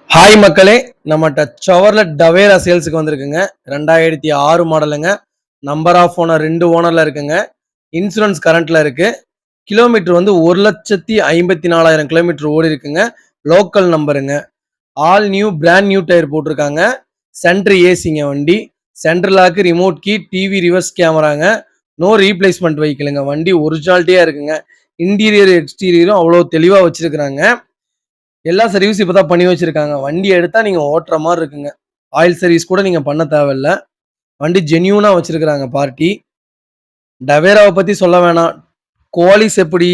Hi மக்களே, நம்மகிட்ட Chevrolet Tavera சேல்ஸுக்கு வந்திருக்குங்க. 2006 மாடலுங்க. நம்பர் ஆஃப் ஓனர் 2 ஓனர்ல இருக்குங்க. இன்சூரன்ஸ் கரண்ட்ல இருக்கு. கிலோமீட்டர் வந்து 1,54,000 கிலோமீட்டர் ஓடி இருக்குங்க. லோக்கல் நம்பருங்க. All new brand new tyre போட்டிருக்காங்க. சென்ட்ரு ஏசிங்க வண்டி. Central lock, remote key, TV reverse கேமராங்க. நோ ரீப்ளேஸ்மெண்ட் வெஹிக்கிளுங்க. வண்டி ஒரிஜினாலிட்டியா இருக்குங்க. இன்டீரியர் எக்ஸ்டீரியரும் அவ்வளோ தெளிவாக வச்சிருக்கிறாங்க. எல்லா சர்வீஸும் இப்பதான் பண்ணி வச்சிருக்காங்க. வண்டி எடுத்தா நீங்க ஓட்டுற மாதிரி இருக்குங்க. ஆயில் சர்வீஸ் கூட நீங்க பண்ண தேவையில்ல. வண்டி ஜென்யூனா வச்சிருக்கிறாங்க பார்ட்டி. டவேராவை பத்தி சொல்ல வேணாம். குவாலிஸ் எப்படி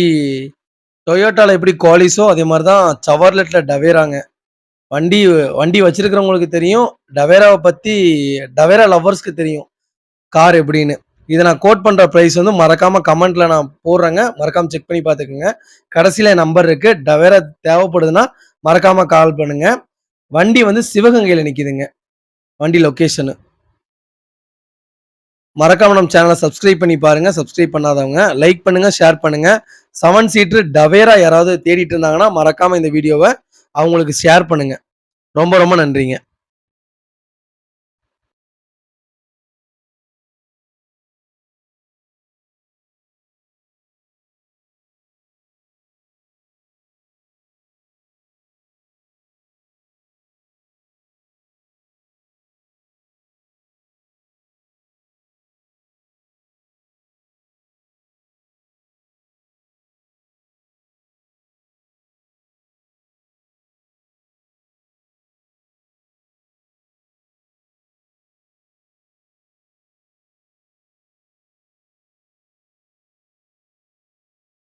டொயோட்டால எப்படி குவாலிஸோ அதே மாதிரி தான் சவர்லெட்ல டவேராங்க. வண்டி வண்டி வச்சிருக்கிறவங்களுக்கு தெரியும். டவேராவை பத்தி டவேரா லவ்வர்ஸ்க்கு தெரியும் கார் எப்படின்னு. இதை நான் கோட் பண்ற பிரைஸ் வந்து மறக்காம கமெண்ட்ல நான் போடுறேங்க. மறக்காம செக் பண்ணி பார்த்துக்குங்க. கடைசியில நம்பர் இருக்கு. டவேரா தேவைப்படுதுன்னா மறக்காம கால் பண்ணுங்க. வண்டி வந்து சிவகங்கையில நிக்குதுங்க. வண்டி லொகேஷன் மறக்காம நம்ம சேனலை சப்ஸ்கிரைப் பண்ணி பாருங்க. சப்ஸ்கிரைப் பண்ணாதவங்க லைக் பண்ணுங்க, ஷேர் பண்ணுங்க. 7 சீட்டர் டவேரா யாராவது தேடிட்டு இருந்தாங்கன்னா மறக்காம இந்த வீடியோவை அவங்களுக்கு ஷேர் பண்ணுங்க. ரொம்ப ரொம்ப நன்றிங்க.